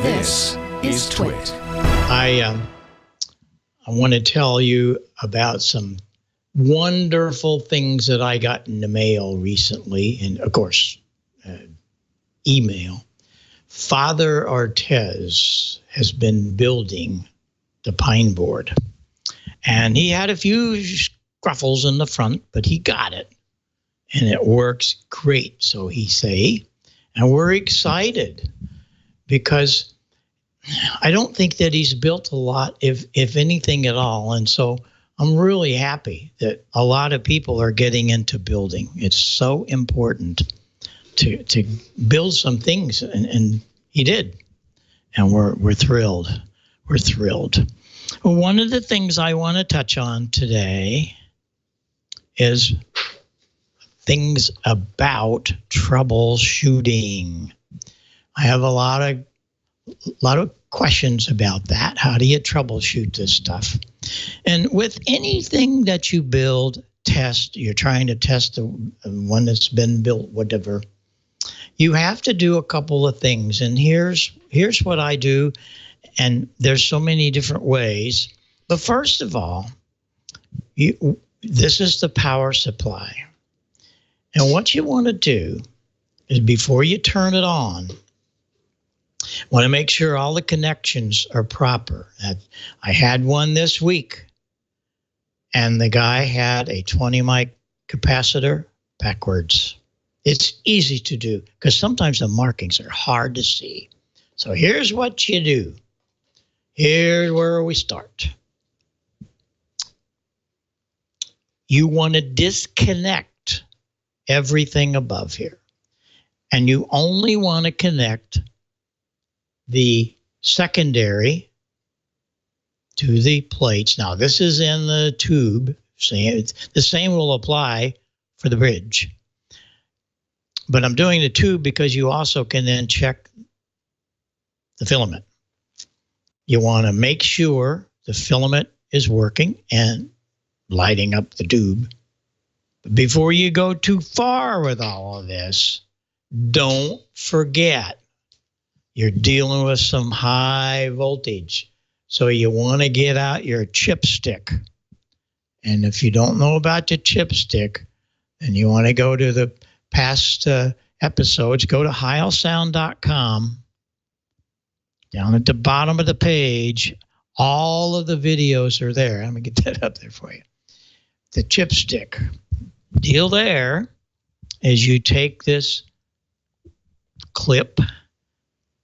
This is Twit. I want to tell you about some wonderful things that I got in the mail recently, and of course, email. Father Artez has been building the Pineboard, and he had a few scruffles in the front, but he got it, and it works great, so he say. And we're excited because I don't think that he's built a lot, if anything at all. And so I'm really happy that a lot of people are getting into building. It's so important to build some things, and he did. And we're thrilled. We're thrilled. Well, one of the things I want to touch on today is things about troubleshooting. I have a lot of questions about that. How do you troubleshoot this stuff? And with anything that you build, test, you're trying to test the one that's been built, whatever, you have to do a couple of things. And here's what I do. And there's so many different ways. But first of all, this is the power supply. And what you want to do is, before you turn it on, want to make sure all the connections are proper. I had one this week, and the guy had a 20 mic capacitor backwards. It's easy to do because sometimes the markings are hard to see. So here's what you do. Here's where we start. You want to disconnect everything above here, and you only want to connect the secondary to the plates. Now, this is in the tube. The same will apply for the bridge. But I'm doing the tube because you also can then check the filament. You want to make sure the filament is working and lighting up the tube. But before you go too far with all of this, don't forget you're dealing with some high voltage. So you want to get out your chipstick. And if you don't know about your chipstick, then you want to go to the past episodes. Go to heilsound.com. Down at the bottom of the page, all of the videos are there. I'm going to get that up there for you. The chipstick. Deal there is you take this clip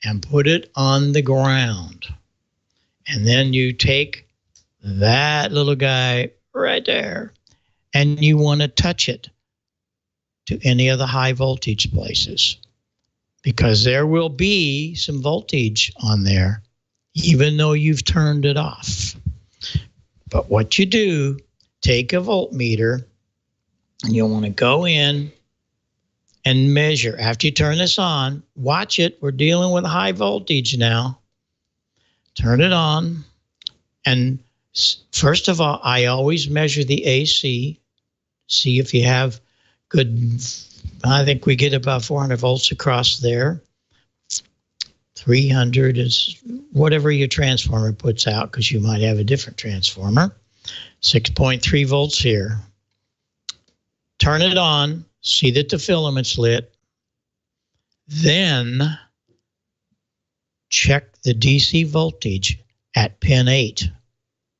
and put it on the ground. And then you take that little guy right there, and you want to touch it to any of the high voltage places, because there will be some voltage on there, even though you've turned it off. But what you do, take a voltmeter, and you'll want to go in and measure. After you turn this on, watch it. We're dealing with high voltage now. Turn it on. And first of all, I always measure the AC. See if you have good, I think we get about 400 volts across there. 300 is whatever your transformer puts out, because you might have a different transformer. 6.3 volts here. Turn it on. See that the filament's lit. Then check the DC voltage at pin 8.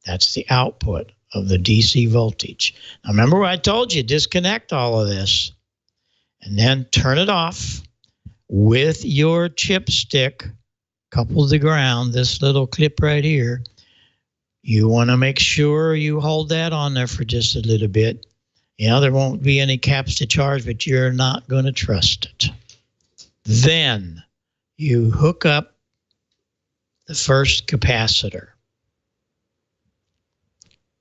That's the output of the DC voltage. Now remember what I told you, disconnect all of this. And then turn it off with your chipstick coupled to the ground, this little clip right here. You want to make sure you hold that on there for just a little bit. You know, there won't be any caps to charge, but you're not going to trust it. Then you hook up the first capacitor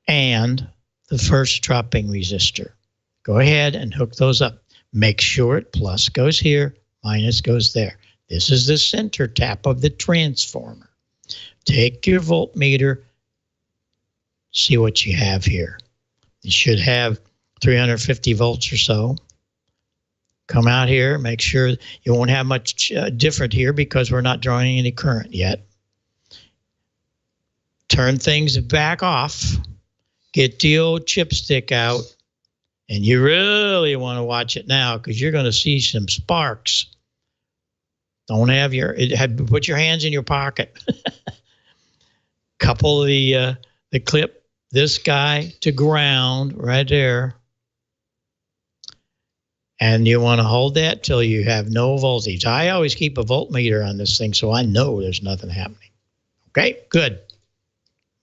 and the first dropping resistor. Go ahead and hook those up. Make sure it plus goes here, minus goes there. This is the center tap of the transformer. Take your voltmeter, see what you have here. You should have 350 volts or so. Come out here, make sure you won't have much different here because we're not drawing any current yet. Turn things back off. Get the old chipstick out. And you really want to watch it now because you're going to see some sparks. Don't have put your hands in your pocket. Couple the clip this guy to ground right there. And you want to hold that till you have no voltage. I always keep a voltmeter on this thing so I know there's nothing happening. Okay, good.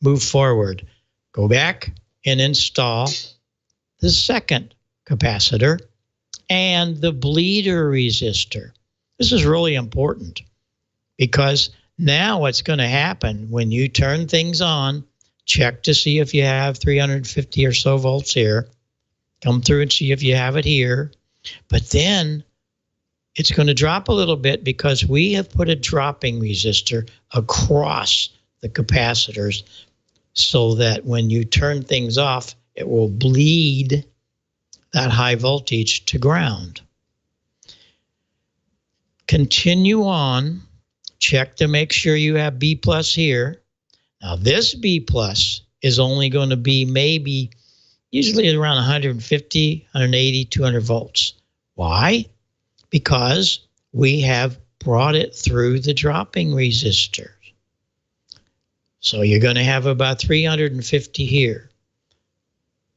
Move forward. Go back and install the second capacitor and the bleeder resistor. This is really important because now what's going to happen when you turn things on, check to see if you have 350 or so volts here. Come through and see if you have it here. But then it's going to drop a little bit because we have put a dropping resistor across the capacitors so that when you turn things off, it will bleed that high voltage to ground. Continue on. Check to make sure you have B plus here. Now this B plus is only going to be maybe usually around 150, 180, 200 volts. Why? Because we have brought it through the dropping resistors. So you're going to have about 350 here.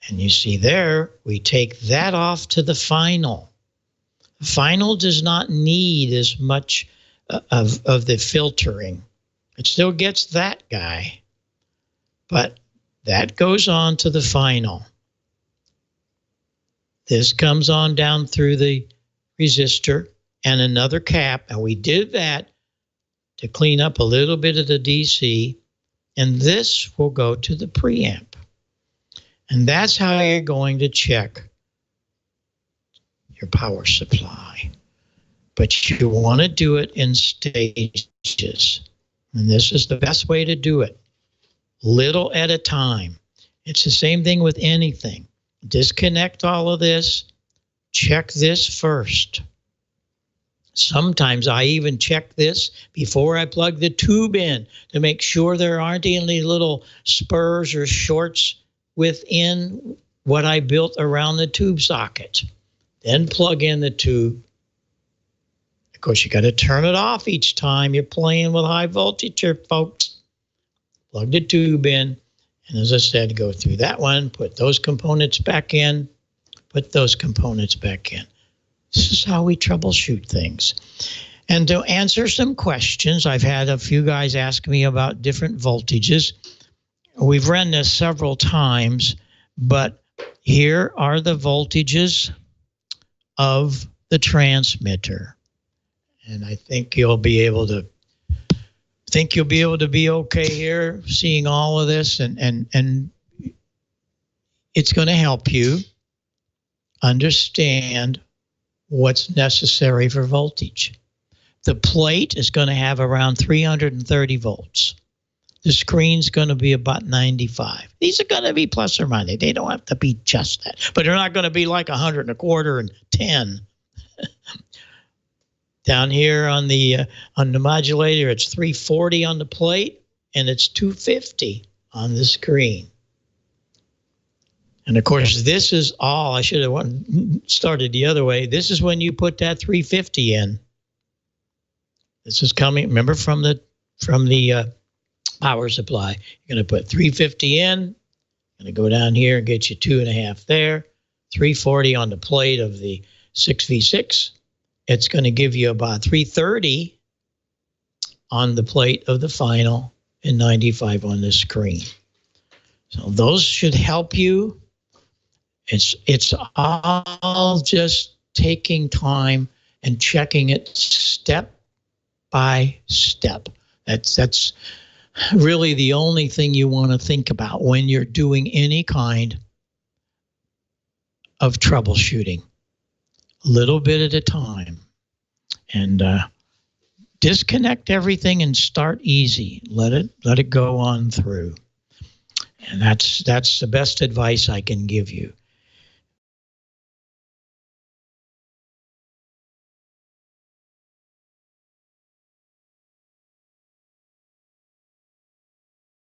And you see there, we take that off to the final. The final does not need as much of the filtering. It still gets that guy, but that goes on to the final. This comes on down through the resistor and another cap, and we did that to clean up a little bit of the DC, and this will go to the preamp. And that's how you're going to check your power supply. But you want to do it in stages. And this is the best way to do it. Little at a time. It's the same thing with anything. Disconnect all of this. Check this first. Sometimes I even check this before I plug the tube in to make sure there aren't any little spurs or shorts within what I built around the tube socket. Then plug in the tube. Of course, you got to turn it off each time you're playing with high voltage here, folks. Plug the tube in, and as I said, go through that one, put those components back in, put those components back in. This is how we troubleshoot things. And to answer some questions, I've had a few guys ask me about different voltages. We've run this several times, but here are the voltages of the transmitter. And I think you'll be able to be okay here seeing all of this, and it's going to help you understand what's necessary for voltage. The plate is going to have around 330 volts. The screen's going to be about 95. These are going to be plus or minus. They don't have to be just that, but they're not going to be like 100 and a quarter and 10. Down here on the modulator, it's 340 on the plate, and it's 250 on the screen. And of course, this is all, I should have started the other way. This is when you put that 350 in. This is coming, remember, from the power supply. You're going to put 350 in, going to go down here and get you 2.5 there, 340 on the plate of the 6V6. It's going to give you about 330 on the plate of the final and 95 on the screen. So those should help you. It's all just taking time and checking it step by step. That's really the only thing you want to think about when you're doing any kind of troubleshooting. A little bit at a time, and disconnect everything and start easy. Let it go on through, and that's the best advice I can give you.